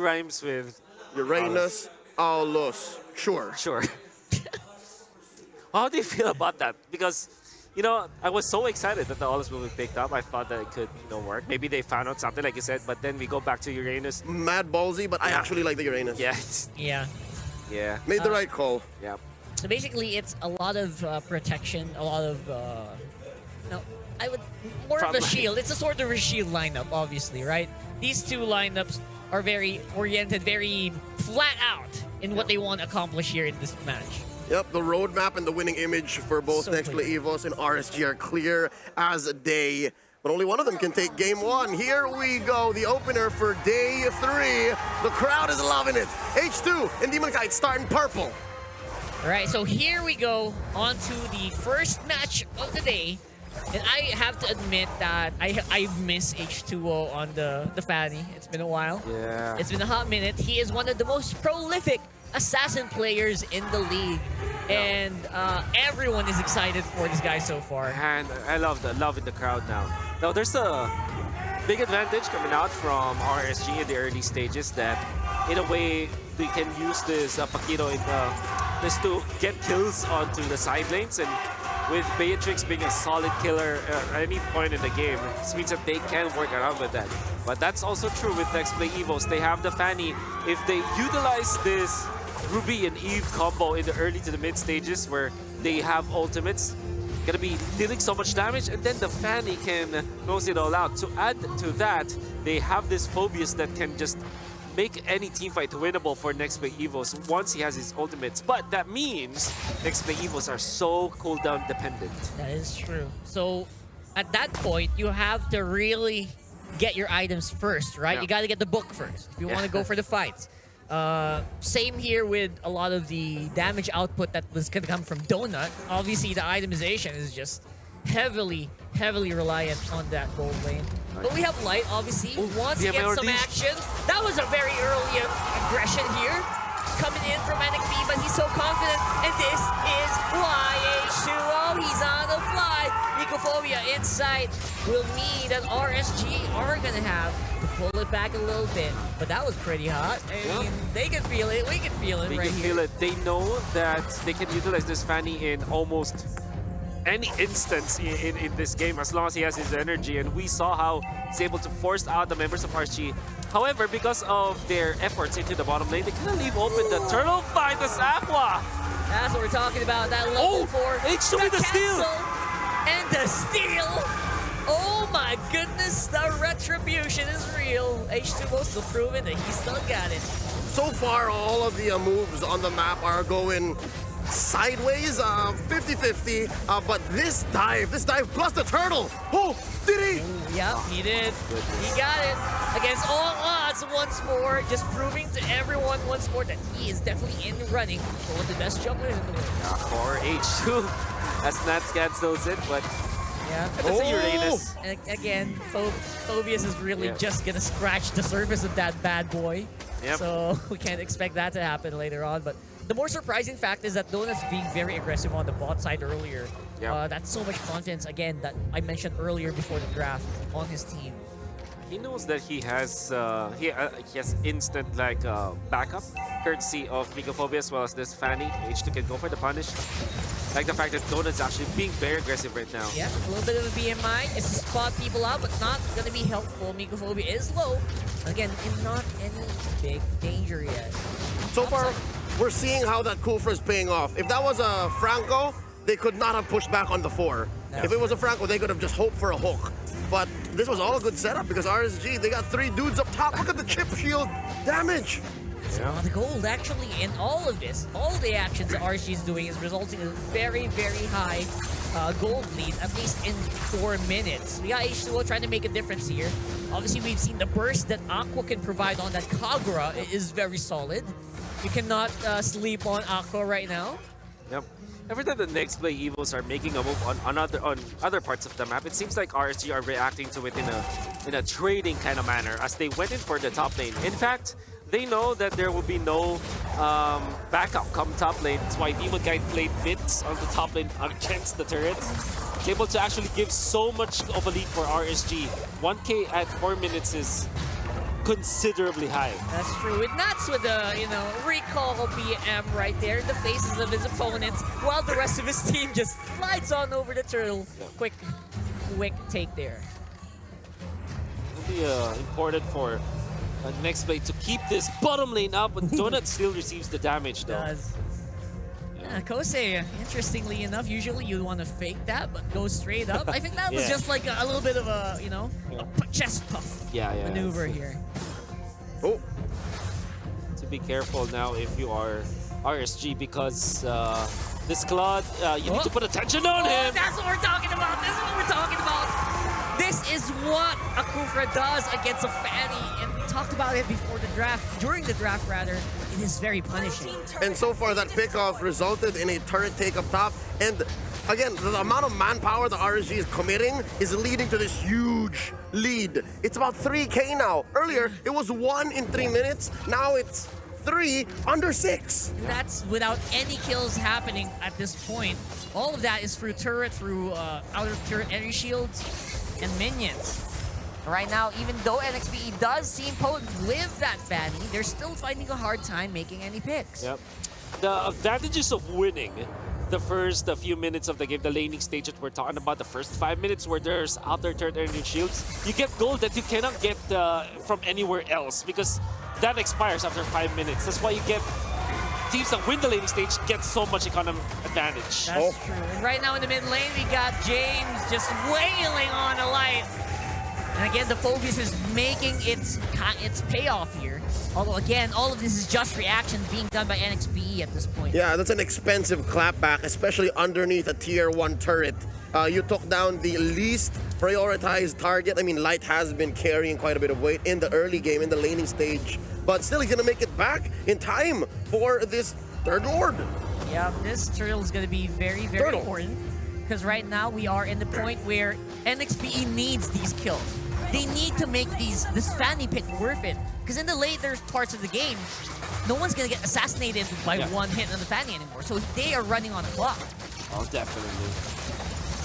rhymes with Uranus, Aulus. Sure. Sure. How do you feel about that? Because, you know, I was so excited that the Aulus will be picked up. I thought that it could, you know, work. Maybe they found out something, like you said, but then we go back to Uranus. Mad ballsy, but I actually like the Uranus. Yeah. Yeah. Yeah. Made the right call. Yeah. So basically, it's a lot of protection, a lot of no, I would more of a shield. It's a sort of a shield lineup, obviously, right? These two lineups are very oriented, very flat out in what they want to accomplish here in this match. Yep, the roadmap and the winning image for both So Nexplay clear. Evos and RSG are clear as day. But only one of them can take game one. Here we go, the opener for day 3. The crowd is loving it. H2 and Demon Kite starting purple. All right, so here we go on to the first match of the day. And I have to admit that I miss H2O on the Fanny. It's been a while. Yeah. It's been a hot minute. He is one of the most prolific assassin players in the league. And everyone is excited for this guy so far. And I love in the crowd now. Now, there's a big advantage coming out from RSG in the early stages that, in a way, they can use this Paquito in this to get kills onto the side lanes. And with Beatrix being a solid killer at any point in the game, this means that they can work around with that. But that's also true with Nexplay Evos. They have the Fanny. If they utilize this Ruby and Eve combo in the early to the mid stages where they have ultimates, gonna be dealing so much damage, and then the Fanny can close it all out. To add to that, they have this Phobius that can just make any teamfight winnable for Nexplay Evos once he has his ultimates. But that means Nexplay Evos are so cooldown dependent. That is true. So at that point, you have to really get your items first, right? Yeah. You got to get the book first if you want to go for the fights. Same here with a lot of the damage output that was going to come from Donut. Obviously, the itemization is just heavily reliant on that gold lane. But we have Light, obviously, wants to get some action. That was a very early aggression here, coming in from NXP, but he's so confident, and this is why H2O, he's on the fly. Mycophobia inside will mean that RSG are going to have to pull it back a little bit, but that was pretty hot. I mean, they can feel it, we can feel it right here. They can feel it. They know that they can utilize this Fanny in almost any instance in this game as long as he has his energy, and we saw how he's able to force out the members of RSG. However, because of their efforts into the bottom lane, they kind of leave open the turtle find the Aqua. That's what we're talking about, that level 4. H2 the steal! And the steal! Oh my goodness, the retribution is real. H2O still proving that he still got it. So far, all of the moves on the map are going sideways, 50-50, but this dive plus the turtle. Oh, did he? Yep, he did. He got it against all odds once more, just proving to everyone once more that he is definitely in the running for one of the best jugglers in the world. Or H2, as Nats cancels it, but yeah, that's a Uranus. And again, Phobius is really just gonna scratch the surface of that bad boy. Yep. So we can't expect that to happen later on, but the more surprising fact is that Donut's being very aggressive on the bot side earlier. Yep. That's so much confidence, again, that I mentioned earlier before the draft on his team. He knows that he has instant backup, courtesy of Mycophobia as well as this Fanny. H2 can go for the punish. Like the fact that Donut's actually being very aggressive right now. Yeah, a little bit of a BMI. It's to spot people out, but not going to be helpful. Mycophobia is low. Again, in not any big danger yet. So far, we're seeing how that Kufra is paying off. If that was a Franco, they could not have pushed back on the 4. If it was a Franco, they could have just hoped for a hook. But this was all a good setup because RSG, they got 3 dudes up top. Look at the chip shield damage. The gold, actually, in all of this, all the actions that RSG is doing is resulting in a very, very high gold lead, at least in 4 minutes. We got H2O trying to make a difference here. Obviously, we've seen the burst that Aqua can provide on that Kagura is very solid. You cannot sleep on Aqua right now. Yep. Every time the Nexplay Evos are making a move on other parts of the map, it seems like RSG are reacting to it in a trading kind of manner as they went in for the top lane. In fact, they know that there will be no backup come top lane. That's why Demon Guide played bits on the top lane against the turrets. It's able to actually give so much of a lead for RSG. 1K at 4 minutes is considerably high. That's true. With Nats with a, recall BM right there in the faces of his opponents, while the rest of his team just slides on over the turtle. Quick take there. It'll be important for Nexplay to keep this bottom lane up, but Donut still receives the damage though. Does. Kosei, interestingly enough, usually you'd want to fake that, but go straight up. I think that was just like a little bit of a, a chest puff maneuver here. Oh. To be careful now if you are RSG, because this Claude, you need to put attention on him. That's what we're talking about. This is what we're talking about. This is what a Kufra does against a Fanny, and we talked about it before the draft, during the draft rather. It is very punishing. And so far, that pickoff resulted in a turret take up top. And again, the amount of manpower the RSG is committing is leading to this huge lead. It's about 3K now. Earlier, it was 1 in 3 minutes. Now it's 3 under 6. That's without any kills happening at this point. All of that is through turret, through outer turret energy shields, and minions. Right now, even though NXPE does seem potent with that Fanny, they're still finding a hard time making any picks. Yep. The advantages of winning the first few minutes of the game, the laning stage that we're talking about, the first 5 minutes where there's outer turret energy shields, you get gold that you cannot get from anywhere else, because that expires after 5 minutes. That's why you get teams that win the laning stage get so much economic advantage. That's true. And right now in the mid lane, we got James just wailing on a light. And again, the Phobius is making its payoff here. Although again, all of this is just reactions being done by NXPE at this point. Yeah, that's an expensive clapback, especially underneath a tier 1 turret. You took down the least prioritized target. I mean, Light has been carrying quite a bit of weight in the early game, in the laning stage. But still, he's going to make it back in time for this third Lord. Yeah, this turtle is going to be very, very important. Because right now, we are in the point where NXPE needs these kills. They need to make this Fanny pick worth it. Because in the later parts of the game, no one's going to get assassinated by one hit on the Fanny anymore. So they are running on the clock. Oh, definitely.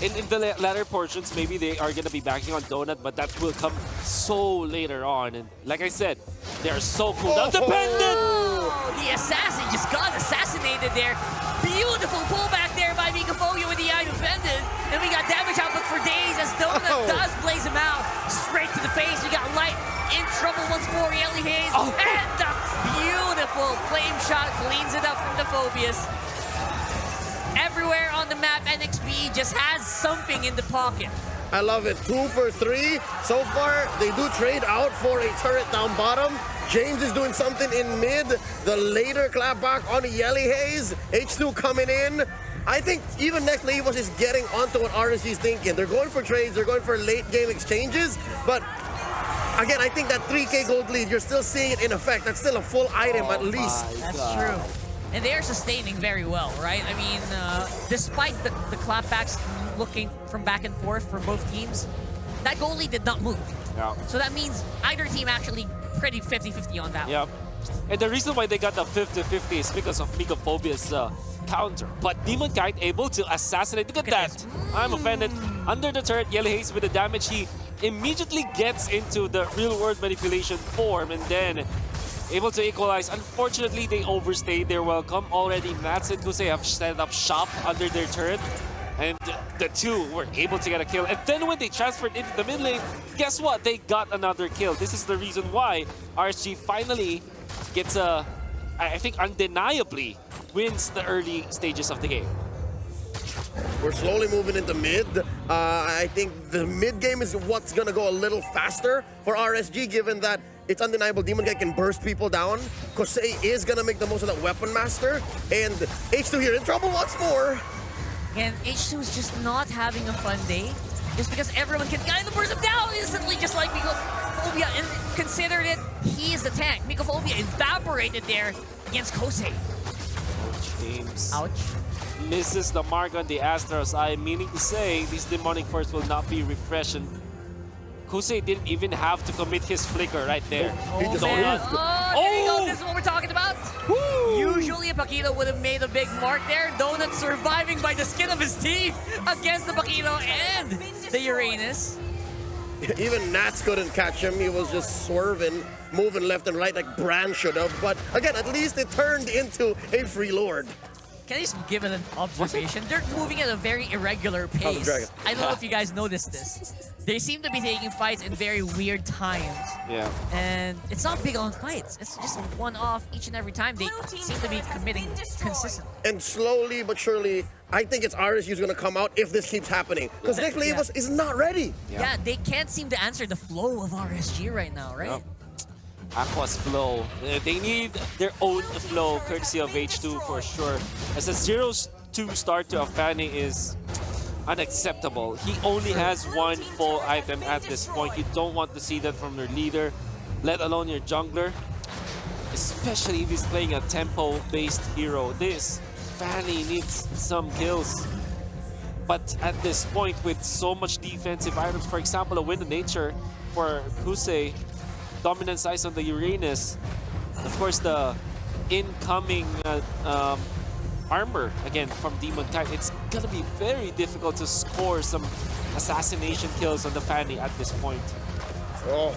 In the latter portions, maybe they are going to be backing on Donut, but that will come so later on. And like I said, they are so cooldown dependent! Oh, the assassin just got assassinated there. Beautiful pullback there by Mikafobia with the eye defended. And we got damage output for days as Donut does blaze him out. Straight to the face. We got Light in trouble once more. Yelly Haze. And the beautiful flame shot cleans it up from the Phobius. Everywhere on the map, NXP just has something in the pocket. I love it. 2 for 3. So far, they do trade out for a turret down bottom. James is doing something in mid. The later clapback on Yelly Haze. H2 coming in. I think even Nexplay Evos is getting onto what RSG is thinking. They're going for trades. They're going for late game exchanges. But again, I think that 3K gold lead, you're still seeing it in effect. That's still a full item at least. That's true. And they are sustaining very well, right? I mean, despite the clapbacks looking from back and forth for both teams, that goalie did not move. Yeah. So that means either team actually pretty 50-50 on that one. And the reason why they got the 50-50 is because of Mikophobia's counter. But Demon Kite able to assassinate. Look at that. I'm offended. Under the turret, Yellow Haze with the damage, he immediately gets into the real-world manipulation form and then able to equalize. Unfortunately, they overstayed their welcome. Already, Nats and Kusei have set up shop under their turret. And the two were able to get a kill. And then when they transferred into the mid lane, guess what? They got another kill. This is the reason why RSG finally gets I think undeniably wins the early stages of the game. We're slowly moving into mid. I think the mid game is what's going to go a little faster for RSG, given that it's undeniable Demon Kite can burst people down. Kosei is going to make the most of that Weapon Master. And H2 here in trouble once more. And H2 is just not having a fun day. Just because everyone can kind of burst him down instantly, just like Mikophobic. And considered it, he is the tank. Mikophobic evaporated there against Kosei. Ouch, James. Ouch. Misses the mark on the Astro's Eye, meaning to say this demonic force will not be refreshed. And Kosei didn't even have to commit his flicker right there. He just there you go. This is what we're talking about. Woo! Usually a Paquito would have made a big mark there. Donut surviving by the skin of his teeth against the Paquito and the Uranus. Even Nats couldn't catch him. He was just swerving, moving left and right like Bran should have. But again, at least it turned into a free lord. Can I just give it an observation? They're moving at a very irregular Oh, the pace. dragon. I don't know if you guys noticed this. They seem to be taking fights in very weird times. Yeah. And it's not big on fights. It's just one-off each and every time. They seem to be committing consistently. And slowly but surely, I think it's RSG who's going to come out if this keeps happening. Because Nexplay Evos is not ready. Yeah, they can't seem to answer the flow of RSG right now, right? Yep. Aqua's flow. They need their own flow, courtesy of H2 for sure. As a 0-2 start to Afani is unacceptable. He only has one full item at this point. You don't want to see that from your leader, let alone your jungler. Especially if he's playing a tempo-based hero. This Fanny needs some kills. But at this point, with so much defensive items, for example, a Wind of Nature for Kusei, dominant size on the Uranus, of course the incoming armor again from Demon Kite, it's gonna be very difficult to score some assassination kills on the Fanny at this point. Oh.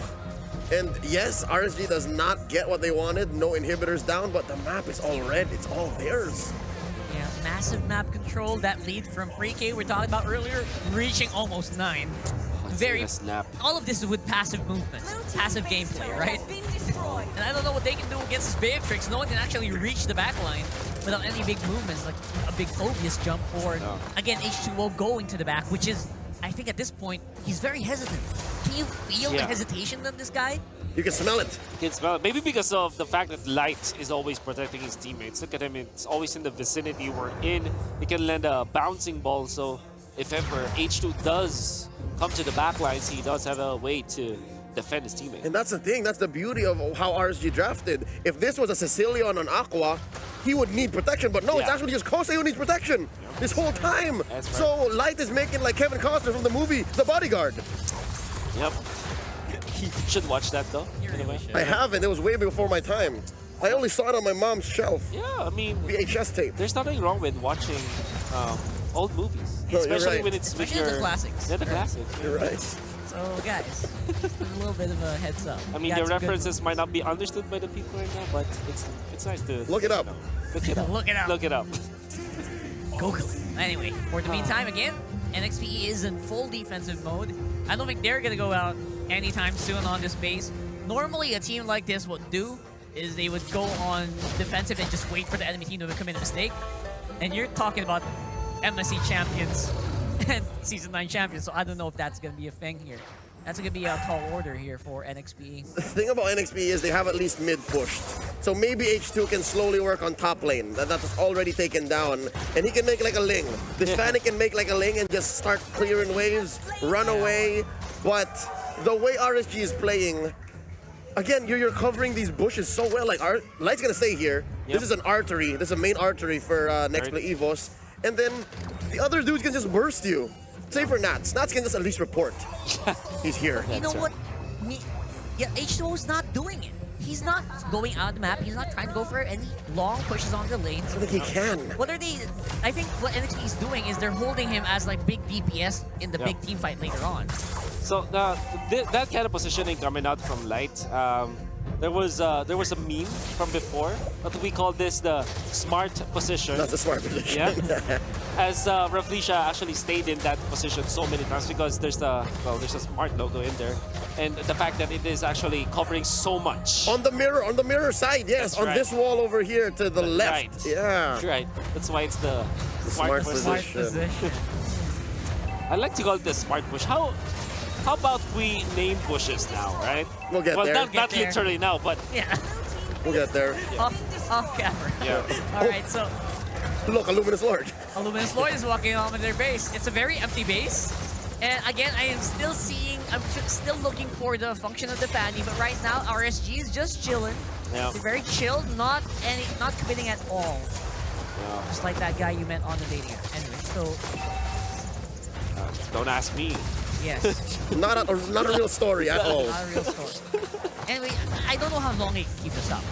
And yes, RSG does not get what they wanted, no inhibitors down, but the map is all red, it's all theirs. Yeah, massive map control. That lead from Free-K we're talking about earlier, reaching almost 9. Very snap. All of this is with passive movement, passive gameplay, right? And I don't know what they can do against this Beatrix. No one can actually reach the backline without any big movements, like a big obvious jump, or again H2O going to the back, which is, I think at this point, he's very hesitant. Can you feel the hesitation of this guy? You can smell it. You can smell it. Maybe because of the fact that Light is always protecting his teammates. Look at him, it's always in the vicinity we're in. He can land a bouncing ball, so if ever H2 does come to the backlines, he does have a way to defend his teammate. And that's the thing, that's the beauty of how RSG drafted. If this was a Sicilian on Aqua, he would need protection, but no, it's actually just Kosei who needs protection this whole time. That's right. So Light is making like Kevin Costner from the movie The Bodyguard. Yep. You should watch that though. Anyway. I haven't, it was way before my time. I only saw it on my mom's shelf. Yeah, I mean, VHS tape. there's nothing wrong with watching old movies. No, you're Especially right. when it's with Especially your... the classics. Yeah, the classics. You're right. So guys, just a little bit of a heads up. I mean, Got the some good references might not be understood by the people right now, but it's nice to... Look it up. you know, look it up. Look it up. Look it up. Google it. Anyway, for the meantime, again, NXP is in full defensive mode. I don't think they're gonna go out anytime soon on this base. Normally, a team like this would do is they would go on defensive and just wait for the enemy team to commit a mistake. And you're talking about MSC champions and Season 9 champions, so I don't know if that's gonna be a thing here. That's gonna be a tall order here for NXP. The thing about NXP is they have at least mid pushed. So maybe H2 can slowly work on top lane. That's already taken down. And he can make like a Ling. This Fanny can make like a Ling and just start clearing waves, run away. But the way RSG is playing, again, you're covering these bushes so well. Like, Light's gonna stay here. Yep. This is an artery. This is a main artery for Nexplay Evos. And then the other dudes can just burst you. Say for Nats. Nats can just at least report. He's here. You know what? H2O is not doing it. He's not going out of the map. He's not trying to go for any long pushes on the lanes. I think he can. What are they? I think what NXT is doing is they're holding him as like big DPS in the Yeah. big team fight later on. So that kind of positioning coming out from Light, there was a meme from before, but we call this the smart position. That's a smart position. Yeah. As Raflisha actually stayed in that position so many times because there's a smart logo in there, and the fact that it is actually covering so much. On the mirror side, yes. That's on right. this wall over here to the left. Right. Yeah. That's right. That's why it's the smart smart position. I like to call it the smart push. How about we name bushes now, right? We'll get there. Not literally now, but Yeah, We'll get there. off camera. yeah. All right, so Look, a Luminous Lord. a Luminous Lord is walking on with their base. It's a very empty base. And again, I'm still looking for the function of the Fanny, but right now RSG is just chilling. Yeah. They're very chilled, not committing at all. Yeah. Just like that guy you met on the dating app. Anyway, so Don't ask me. yes, Not a real story at all. not a real story. Anyway, I don't know how long they can keep this up.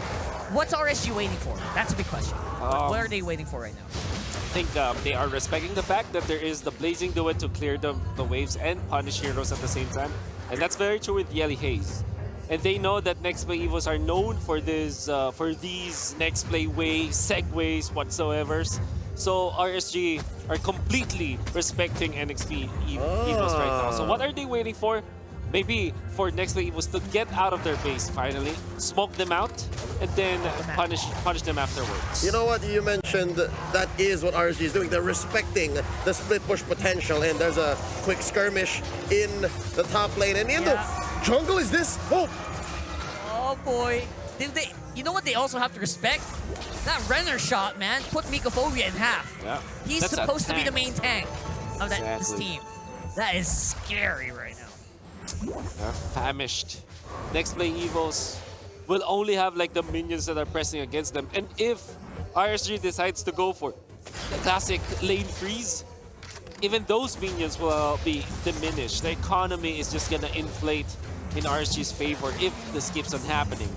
What's RSG waiting for? That's a big question. What are they waiting for right now? I think they are respecting the fact that there is the Blazing Duet to clear the waves and punish heroes at the same time. And that's very true with Yelly Hayes. And they know that Nexplay Evos are known for this, for these Nexplay ways, segues, whatsoever. So RSG are completely respecting NXP Evos right now. So what are they waiting for? Maybe for Nexplay Evos to get out of their base finally, smoke them out, and then punish them afterwards. You know what? You mentioned that is what RSG is doing. They're respecting the split push potential, and there's a quick skirmish in the top lane. And in the jungle is this? Oh! Oh boy. You know what they also have to respect? That Renner shot, man, put Mikophobia in half. Yeah. He's That's supposed to be the main tank of this Exactly. team. That is scary right now. Famished. Nexplay Evos will only have like the minions that are pressing against them. And if RSG decides to go for the classic lane freeze, even those minions will be diminished. The economy is just gonna inflate in RSG's favor if this keeps on happening.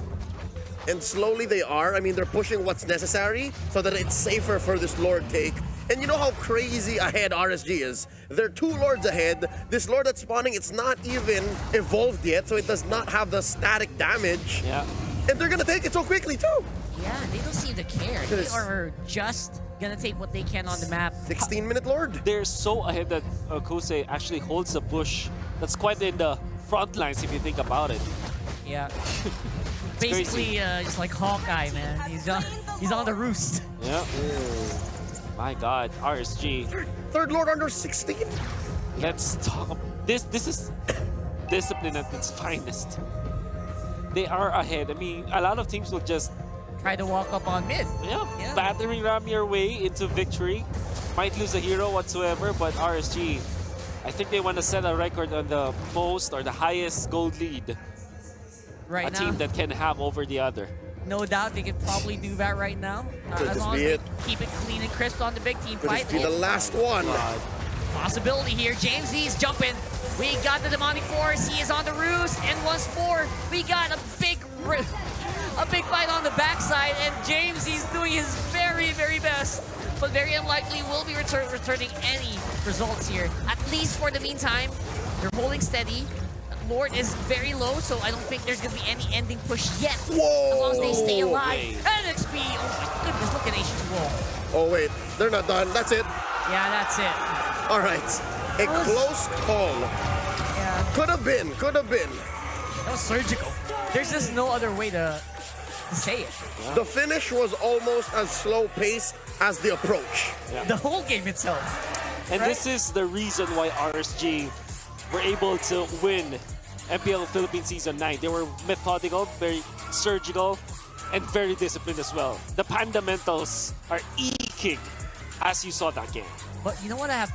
And slowly they are. I mean, they're pushing what's necessary so that it's safer for this Lord take. And you know how crazy ahead RSG is? They're 2 Lords ahead. This Lord that's spawning, it's not even evolved yet, so it does not have the static damage. Yeah. And they're gonna take it so quickly too. Yeah, they don't seem to care. They Yes. are just gonna take what they can on the map. 16-minute Lord. They're so ahead that Kuse actually holds a push that's quite in the front lines if you think about it. Yeah. Basically, just like Hawkeye, man. He's on the roost. Yeah. My God, RSG. Third Lord under 16? Let's talk. This is discipline at its finest. They are ahead. I mean, a lot of teams will just Try to walk up on mid. yeah. battering ram your way into victory. Might lose a hero whatsoever, but RSG, I think they want to set a record on the most or the highest gold lead Right a now, team that can have over the other. no doubt they can probably do that right now. Could As this long as be they it? keep it clean and crisp on the big team Could fight. this be the last one? God. Possibility here. James Z's jumping. We got the demonic force. He is on the roost, and once more we got a big fight on the backside, and James Z's doing his very, very best, but very unlikely will be returning any results here. At least for the meantime, they're holding steady. Lord is very low, so I don't think there's gonna be any ending push yet. Whoa! As long as they stay alive. Wait. NXP. Oh my goodness! Look at H2O. Oh wait, they're not done. That's it. Yeah, that's it. All right. A close call. Yeah. Could have been. Could have been. That was surgical. There's just no other way to say it. The finish was almost as slow paced as the approach. The whole game itself. And Right? this is the reason why RSG were able to win MPL Philippines Season 9. They were methodical, very surgical, and very disciplined as well. The fundamentals are eking as you saw that game. But you know what I have?